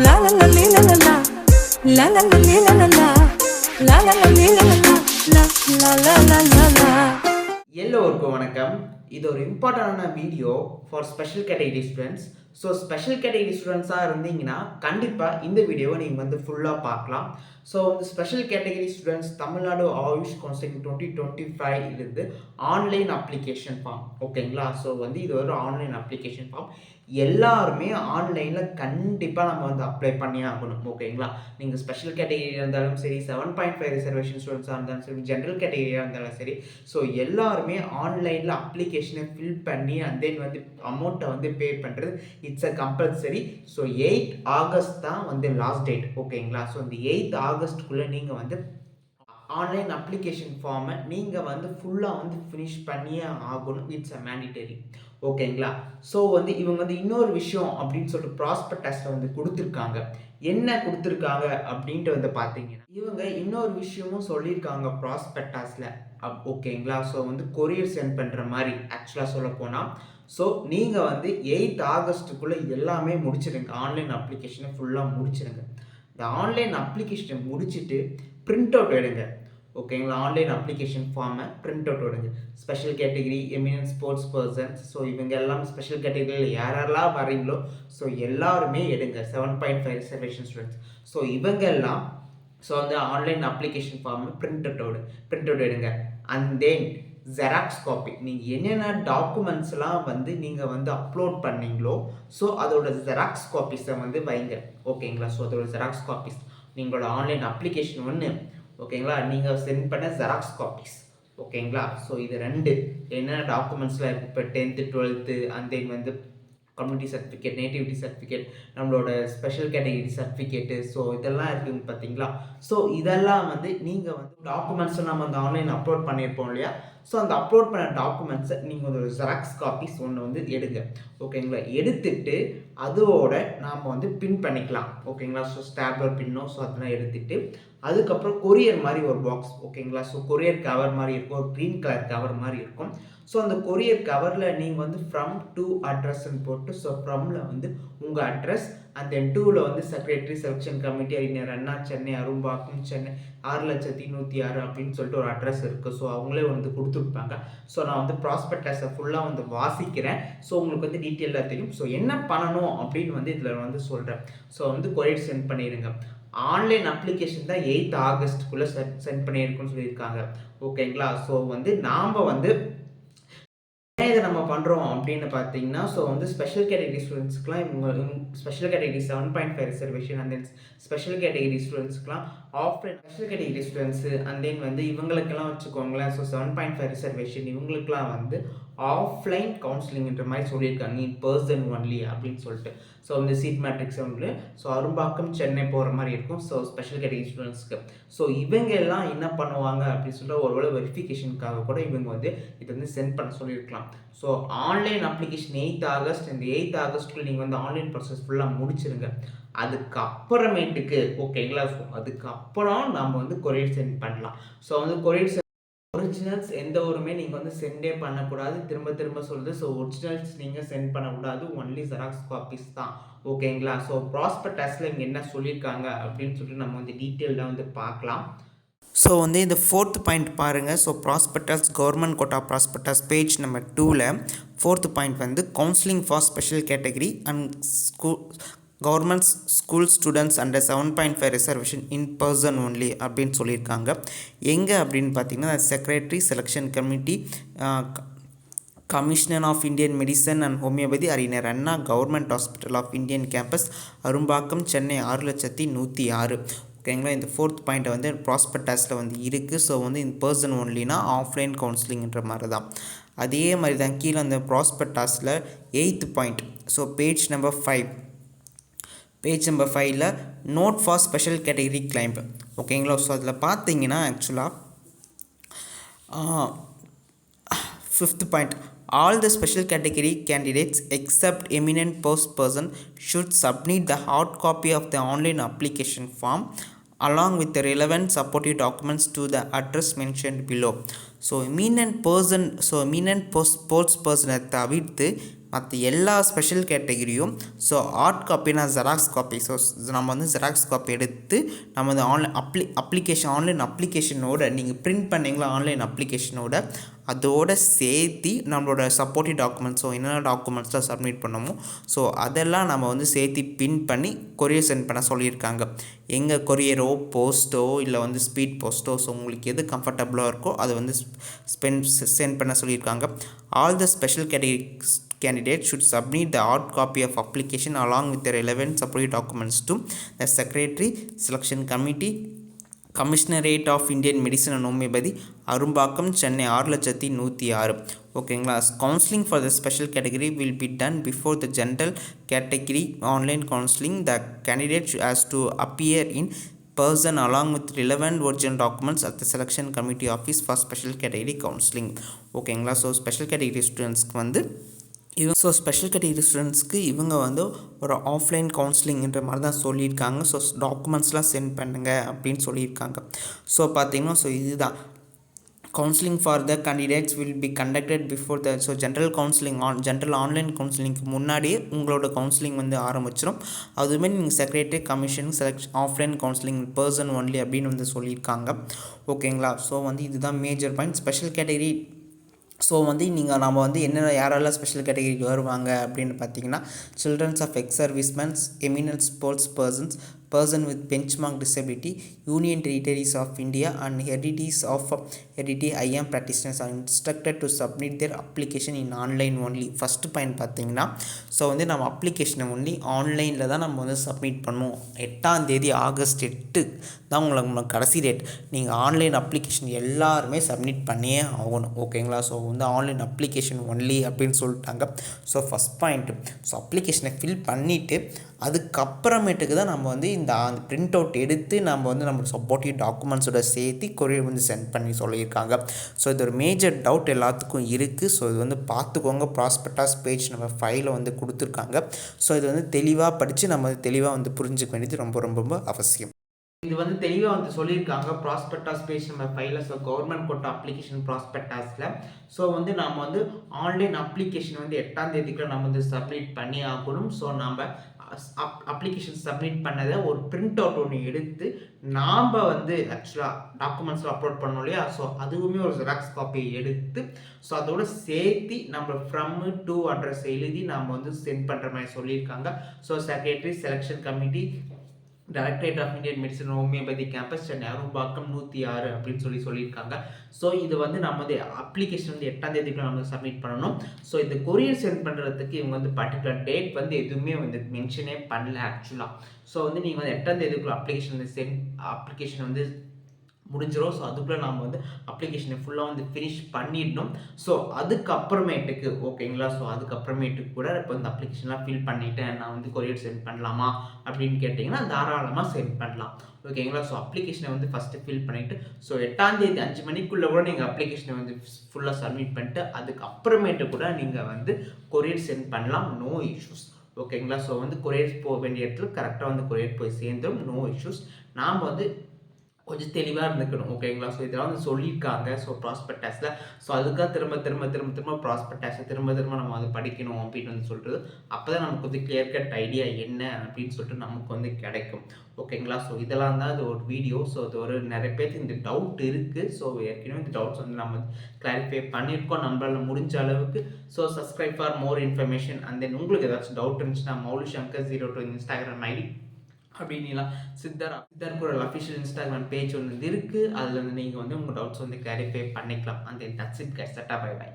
La la la li la la la. La la la li la la la. La la la li la la la. La la la la la. எல்லோருக்கும் வணக்கம். இது ஒரு இம்பார்ட்டண்டான video for special category students. So special category ஸ்டூடெண்ட்ஸாக இருந்தீங்கன்னா கண்டிப்பாக இந்த வீடியோவை நீங்கள் வந்து ஃபுல்லாக பார்க்கலாம். ஸோ வந்து special category students Tamil Nadu AYUSH counselling 2025 இருந்து ஆன்லைன் அப்ளிகேஷன் ஃபார்ம், ஓகேங்களா? ஸோ வந்து இது ஒரு ஆன்லைன் அப்ளிகேஷன் ஃபார்ம். எல்லாருமே ஆன்லைனில் கண்டிப்பாக நம்ம வந்து அப்ளை பண்ணி ஆகணும், ஓகேங்களா? நீங்கள் ஸ்பெஷல் கேட்டகரியாக இருந்தாலும் சரி, 7.5 ரிசர்வேஷன் ஸ்டூடெண்ட்ஸாக இருந்தாலும் சரி, ஜென்ரல் கேட்டகரியாக இருந்தாலும் சரி, ஸோ எல்லாருமே ஆன்லைனில் அப்ளிகேஷனை ஃபில் பண்ணி அண்ட் தென் வந்து அமௌண்ட்டை வந்து பே பண்ணுறது it's a compulsory. So 8 August தான் வந்து லாஸ்ட் டேட், ஓகேங்களா? ஸோ இந்த 8 ஆகஸ்ட்டுக்குள்ளே நீங்கள் வந்து ஆன்லைன் அப்ளிகேஷன் ஃபார்மை நீங்கள் வந்து ஃபுல்லாக வந்து ஃபினிஷ் பண்ணியே ஆகணும். இட்ஸ் அ மேண்டிட்டரி, ஓகேங்களா? ஸோ வந்து இவங்க வந்து இன்னொரு விஷயம் அப்படின்னு சொல்லிட்டு ப்ராஸ்பெக்டஸில் வந்து கொடுத்துருக்காங்க. என்ன கொடுத்துருக்காங்க அப்படின்ட்டு வந்து பார்த்தீங்கன்னா, இவங்க இன்னொரு விஷயமும் சொல்லியிருக்காங்க ப்ராஸ்பெக்டஸில், ஓகேங்களா? ஸோ வந்து கொரியர் சென்ட் பண்ணுற மாதிரி ஆக்சுவலாக சொல்ல போனால், ஸோ நீங்கள் வந்து 8 ஆகஸ்ட்டுக்குள்ளே எல்லாமே முடிச்சிடுங்க. ஆன்லைன் அப்ளிகேஷனை ஃபுல்லாக முடிச்சிடுங்க. இந்த ஆன்லைன் அப்ளிகேஷனை முடிச்சுட்டு பிரிண்ட் அவுட் எடுங்க, ஓகேங்களா? ஆன்லைன் அப்ளிகேஷன் ஃபார்மை பிரிண்ட் அவுட் எடுங்க. Special category, eminent sports persons, so இவங்க எல்லாம் ஸ்பெஷல் கேட்டகரியில் யாரெல்லாம் வரீங்களோ ஸோ எல்லாருமே எடுங்க. 7.5 ரிசர்வேஷன் ஸ்டூடெண்ட்ஸ், ஸோ இவங்க எல்லாம் ஸோ வந்து ஆன்லைன் அப்ளிகேஷன் ஃபார்மை பிரிண்ட் அவுட் எடுங்க. அண்ட் தென் ஜெராக்ஸ் காப்பி, நீங்கள் என்னென்ன டாக்குமெண்ட்ஸ்லாம் வந்து நீங்கள் வந்து அப்லோட் பண்ணீங்களோ ஸோ அதோட ஜெராக்ஸ் காப்பீஸை வந்து வைங்க, ஓகேங்களா? ஸோ அதோட ஜெராக்ஸ் காப்பீஸ் நீங்களோட ஆன்லைன் அப்ளிகேஷன் ஒன்று, ஓகேங்களா? நீங்கள் சென்ட் பண்ண ஜெராக்ஸ் காப்பீஸ், ஓகேங்களா? ஸோ இது ரெண்டு என்னென்ன டாக்குமெண்ட்ஸ்லாம் இருக்குது, இப்போ 10th 12th அண்ட் தென் வந்து கம்யூனிட்டி சர்டிஃபிகேட், நேட்டிவிட்டி சர்டிஃபிகேட், நம்மளோட ஸ்பெஷல் கேட்டகரி சர்டிஃபிகேட்டு, ஸோ இதெல்லாம் இருக்குதுன்னு பார்த்தீங்களா? ஸோ இதெல்லாம் வந்து நீங்கள் வந்து டாக்குமெண்ட்ஸை நம்ம வந்து ஆன்லைன் அப்லோட் பண்ணியிருப்போம் இல்லையா? ஸோ அந்த அப்லோட் பண்ண டாக்குமெண்ட்ஸை நீங்கள் ஒரு ஜெராக்ஸ் காப்பீஸ் ஒன்று வந்து எடுங்க, ஓகேங்களா? எடுத்துட்டு அதோட நாம் வந்து பின் பண்ணிக்கலாம், ஓகேங்களா? ஸோ ஸ்டாப்லர் பின்னோ ஸோ அதெல்லாம் எடுத்துகிட்டு அதுக்கப்புறம் கொரியர் மாதிரி ஒரு பாக்ஸ், ஓகேங்களா? ஸோ கொரியர் கவர் மாதிரி இருக்கும், ஒரு க்ரீன் கலர் கவர் மாதிரி இருக்கும். ஸோ அந்த கொரியர் கவரில் நீங்கள் வந்து ஃப்ரம் டு அட்ரஸ்ன்னு போட்டு, ஸோ ஃப்ரம்மில் வந்து உங்கள் அட்ரஸ் அண்ட் தென் டூவில் வந்து செக்ரட்டரி செலெக்ஷன் கமிட்டி அறிஞர் அண்ணா சென்னை அரும்பாக்கம் சென்னை 6,106 அப்படின்னு சொல்லிட்டு ஒரு அட்ரஸ் இருக்குது. ஸோ அவங்களே வந்து கொடுத்துருப்பாங்க. ஸோ நான் வந்து ப்ராஸ்பெக்டஸை ஃபுல்லாக வந்து வாசிக்கிறேன். ஸோ உங்களுக்கு வந்து டீட்டெயிலாக தெரியும். ஸோ என்ன பண்ணணும் அப்படின்னு வந்து இதில் வந்து சொல்கிறேன். ஸோ வந்து கொரியர் சென்ட் பண்ணிடுங்க. ஆன்லைன் அப்ளிகேஷன் தான் 8 ஆகஸ்ட்டுக்குள்ளே சென்ட் பண்ணியிருக்குன்னு சொல்லியிருக்காங்க, ஓகேங்களா? ஸோ வந்து நாம் வந்து இதை நம்ம பண்ணுறோம் அப்படின்னு பார்த்தீங்கன்னா, ஸோ வந்து ஸ்பெஷல் கேட்டகரி ஸ்டூடெண்ட்ஸ்க்குலாம் இவங்க special category 7.5 reservation and then special category ஸ்டூடெண்ட்ஸ்க்குலாம் offline special category students and then வந்து இவங்களுக்கெல்லாம் வச்சுக்கோங்களேன். ஸோ 7.5 ரிசர்வேஷன் இவங்களுக்குலாம் வந்து ஆஃப்லைன் கவுன்சிலிங்ன்ற மாதிரி சொல்லியிருக்காங்க, இன் பர்சன் ஒன்லி அப்படின்னு சொல்லிட்டு. ஸோ வந்து சீட் மேட்ரிக்ஸ் ஒன்று, ஸோ அரும்பாக்கம் சென்னை போகிற மாதிரி இருக்கும். ஸோ ஸ்பெஷல் கேட்டகரி ஸ்டூடெண்ட்ஸ்க்கு ஸோ இவங்க எல்லாம் என்ன பண்ணுவாங்க அப்படின்னு சொல்லிட்டு ஒருவேளை வெரிஃபிகேஷனுக்காக கூட இவங்க வந்து இதை வந்து சென்ட் பண்ண சொல்லியிருக்கலாம். ஸோ ஆன்லைன் அப்ளிகேஷன் 8 ஆகஸ்ட், இந்த 8 ஆகஸ்ட்டுக்குள்ள நீங்கள் வந்து ஆன்லைன் ப்ராசஸ் ஃபுல்லாக முடிச்சிருங்க. அதுக்கப்புறமேட்டுக்கு, ஓகேங்களா? ஸோ அதுக்கப்புறம் நம்ம வந்து கொரியர் சென்ட் பண்ணலாம். ஸோ வந்து கொரியர் ஒரிஜினல்ஸ் எந்த ஒருமே நீங்கள் வந்து சென்டே பண்ணக்கூடாது, திரும்ப திரும்ப சொல்லுது. ஸோ ஒரிஜினல்ஸ் நீங்கள் சென்ட் பண்ணக்கூடாது, ஒன்லி ஜெராக்ஸ் காப்பீஸ் தான், ஓகேங்களா? ஸோ ப்ராஸ்பெக்டஸில் இவங்க என்ன சொல்லியிருக்காங்க அப்படின்னு சொல்லிட்டு நம்ம வந்து டீட்டெயில்டாக வந்து பார்க்கலாம். ஸோ வந்து இந்த 4th பாயிண்ட் பாருங்கள். So prospectus government quota prospectus page number 2ல் 4th பாயிண்ட் வந்து counselling for special category and government school students under 7.5 reservation in person only அப்படின்னு சொல்லியிருக்காங்க. எங்கே அப்படின்னு பார்த்தீங்கன்னா, secretary selection committee, commissioner of Indian medicine and homeopathy Arignar Anna government hospital of Indian campus Arumbakkam Chennai 6,106, ஓகேங்களா? இந்த 4th பாயிண்ட்டை வந்து ப்ராஸ்பெக்டஸில் வந்து இருக்குது. ஸோ வந்து இந்த பர்சன் ஒன்லினா ஆஃப்லைன் கவுன்சிலிங்ன்ற மாதிரி தான். அதே மாதிரி தான் கீழே அந்த ப்ராஸ்பெக்டஸில் 8th point, so page number 5ல் note for special category claim, ஓகேங்களா? ஸோ அதில் பார்த்தீங்கன்னா ஆக்சுவலாக 5th point, all the special category candidates except eminent post person should submit the hard copy of the online application form along with the relevant supportive documents to the address mentioned below. So eminent person, so eminent sports பர்சனை தவிர்த்து மற்ற எல்லா special கேட்டகிரியும் so hard காப்பினா xerox copy. So நம்ம வந்து xerox copy எடுத்து நம்ம வந்து ஆன்லைன் அப்ளிகேஷனோட நீங்கள் பிரிண்ட் பண்ணிங்களா ஆன்லைன் அப்ளிகேஷனோட அதோடு சேர்த்து நம்மளோட சப்போர்ட்டிவ் டாக்குமெண்ட்ஸ், ஸோ என்னென்ன டாக்குமெண்ட்ஸ்லாம் சப்மிட் பண்ணமோ ஸோ அதெல்லாம் நம்ம வந்து சேர்த்து பின் பண்ணி கொரியர் சென்ட் பண்ண சொல்லியிருக்காங்க. எங்கள் கொரியரோ போஸ்ட்டோ இல்லை வந்து ஸ்பீட் போஸ்ட்டோ, ஸோ உங்களுக்கு எது கம்ஃபர்டபுளாக இருக்கோ அதை வந்து சென்ட் பண்ண சொல்லியிருக்காங்க. All the special candidate should submit the hard copy of application along with the relevant supporting documents to the Secretary Selection Committee, Commissionerate of Indian Medicine and Homeopathy, Arumbakkam, Chennai 6,106. ஓகேங்களா. Counselling for the special category will be done before the general category online counselling. The candidate has to appear in person along with relevant original documents at the selection committee office for special category counseling. ஓகேங்களா. So special category ஸ்டூடெண்ட்ஸ்க்கு வந்து special category ஸ்டூடெண்ட்ஸ்க்கு இவங்க வந்து ஒரு offline கவுன்சிலிங்கிற மாதிரி தான் சொல்லியிருக்காங்க. ஸோ டாக்குமெண்ட்ஸ்லாம் சென்ட் பண்ணுங்கள் அப்படின்னு சொல்லியிருக்காங்க. ஸோ பார்த்தீங்கன்னா ஸோ இதுதான் counseling for the candidates will be conducted before the general counselling general online கவுன்சிலிங்க்கு முன்னாடியே உங்களோட கவுன்சிலிங் வந்து ஆரம்பிச்சிடும். அதுவுமே நீங்கள் secretary commission offline counselling person only அப்படின்னு வந்து சொல்லியிருக்காங்க. ஓகேங்களா. ஸோ வந்து இதுதான் major point special category. So வந்து நம்ம வந்து என்னென்ன யாரெல்லாம் ஸ்பெஷல் கேட்டகரிக்கு வருவாங்க அப்படின்னு பார்த்தீங்கன்னா childrens of ex servicemens, eminent sports persons, person with benchmark disability, Union Territories of India and heredity IM practitioners are instructed to submit their application in online only. First point பார்த்தீங்கன்னா so வந்து நம்ம அப்ளிகேஷனை only ஆன்லைனில் தான் நம்ம வந்து submit பண்ணுவோம். 8ஆம் தேதி ஆகஸ்ட் 8 தான் உங்களுக்கு கடைசி டேட். நீங்கள் ஆன்லைன் அப்ளிகேஷன் எல்லாருமே சப்மிட் பண்ணியே ஆகணும். ஓகேங்களா. ஸோ வந்து ஆன்லைன் அப்ளிகேஷன் ஒன்லி அப்படின்னு சொல்லிட்டாங்க. ஸோ ஃபஸ்ட் பாயிண்ட்டு ஸோ அப்ளிகேஷனை ஃபில் பண்ணிவிட்டு அதுக்கப்புறமேட்டுக்கு தான் நம்ம வந்து அந்த பிரிண்ட் அவுட் எடுத்து நம்ம வந்து நம்ம சப்போர்ட்டிவ் டாக்குமெண்ட்ஸோட சேர்த்து கொரியர் வந்து சென்ட் பண்ணி சொல்லியிருக்காங்க. ஸோ இது ஒரு மேஜர் டவுட் எல்லாத்துக்கும் இருக்குது. ஸோ இது வந்து பார்த்துக்கோங்க. ப்ராஸ்பெக்டஸ் பேஜ் நம்ம 5ல் வந்து கொடுத்துருக்காங்க. ஸோ இது வந்து தெளிவாக படித்து நம்ம தெளிவாக வந்து புரிஞ்சுக்க வேண்டியது ரொம்ப ரொம்ப ரொம்ப அவசியம். இது வந்து தெளிவாக வந்து சொல்லியிருக்காங்க ப்ராஸ்பெக்டாஸ் பேஜ் நம்பர் 5ல். ஸோ கவர்மெண்ட் கோட்டா அப்ளிகேஷன் ப்ராஸ்பெக்டாஸில் ஸோ வந்து நம்ம வந்து ஆன்லைன் அப்ளிகேஷன் வந்து 8ஆம் தேதிக்குள்ள நம்ம வந்து சப்மிட் பண்ணி ஆகணும். ஸோ நம்ம அப்ளிகேஷன் சப்மிட் பண்ணதை ஒரு பிரிண்ட் அவுட் ஒன்று எடுத்து நாம் வந்து ஆக்சுவலாக டாக்குமெண்ட்ஸில் அப்லோட் பண்ணோம் இல்லையா. ஸோ அதுவுமே ஒரு ஜெராக்ஸ் காப்பி எடுத்து ஸோ அதோட சேர்த்து நம்ம ஃப்ரம் டு அட்ரஸ் எழுதி நாம் வந்து சென்ட் பண்ணுற மாதிரி சொல்லியிருக்காங்க. So secretary selection committee, directorate of Indian medicine homeopathy campus, Chennai Arumbakkam 106 அப்படின்னு சொல்லியிருக்காங்க. ஸோ இது வந்து நம்ம வந்து அப்ளிகேஷன் வந்து 8ஆம் தேதிக்குள்ள நம்ம சப்மிட் பண்ணணும். ஸோ இந்த கொரியர் சென்ட் பண்ணுறதுக்கு இவங்க வந்து பர்டிகுலர் டேட் வந்து எதுவுமே வந்து மென்ஷனே பண்ணல ஆக்சுவலாக. ஸோ வந்து நீங்கள் வந்து 8ஆம் தேதிக்குள்ள அப்ளிகேஷன் வந்து முடிஞ்சிடும். ஸோ அதுக்குள்ளே நம்ம வந்து அப்ளிகேஷனை ஃபுல்லாக வந்து ஃபினிஷ் பண்ணிடணும். ஸோ அதுக்கப்புறமேட்டுக்கு ஓகேங்களா. ஸோ அதுக்கப்புறமேட்டுக்கு கூட இப்போ இந்த அப்ளிகேஷன்லாம் ஃபில் பண்ணிவிட்டேன், நான் வந்து கொரியர் சென்ட் பண்ணலாமா அப்படின்னு கேட்டிங்கன்னா தாராளமாக சென்ட் பண்ணலாம். ஓகேங்களா. ஸோ அப்ளிகேஷனை வந்து ஃபஸ்ட்டு ஃபில் பண்ணிவிட்டு ஸோ 8ஆம் தேதி 5 மணிக்குள்ளே கூட நீங்கள் அப்ளிகேஷனை வந்து ஃபுல்லாக சப்மிட் பண்ணிட்டு அதுக்கப்புறமேட்டு கூட நீங்கள் வந்து கொரியர் சென்ட் பண்ணலாம். No issues. ஓகேங்களா. ஸோ வந்து கொரியர் போக வேண்டிய இடத்துல கரெக்டாக வந்து கொரியர் போய் சேர்ந்துடும். No issues. நாம் வந்து கொஞ்சம் தெளிவாக இருந்துக்கணும். ஓகேங்களா. ஸோ இதெல்லாம் வந்து சொல்லியிருக்காங்க. ஸோ ப்ராஸ்பெக்டஸில் ஸோ அதுக்காக திரும்ப ப்ராஸ்பெக்டஸை திரும்ப நம்ம அதை படிக்கணும் அப்படின்னு வந்து சொல்கிறது. அப்போ தான் நமக்கு வந்து கிளியர் கட் ஐடியா என்ன அப்படின்னு சொல்லிட்டு நமக்கு வந்து கிடைக்கும். ஓகேங்களா. ஸோ இதெல்லாம் தான் அது ஒரு வீடியோ. ஸோ அது ஒரு நிறைய பேருக்கு இந்த டவுட் இருக்குது. ஸோ ஏற்கனவே இந்த டவுட்ஸ் வந்து நம்ம கிளாரிஃபை பண்ணியிருக்கோம் நம்மளால் முடிஞ்ச அளவுக்கு. So subscribe for more information. And then உங்களுக்கு ஏதாச்சும் டவுட் இருந்துச்சுன்னா மௌலிசங்கர்02 இன்ஸ்டாகிராம் ஐடி அப்படின்லாம் சித்தர்புரல் அஃபிஷியல் இன்ஸ்டாகிராம் பேஜ் ஒன்று இருக்குது. அதில் வந்து நீங்கள் வந்து உங்கள் டவுட்ஸ் வந்து கிளாரிஃபை பண்ணிக்கலாம். அந்த that's it guys. Tata bye by.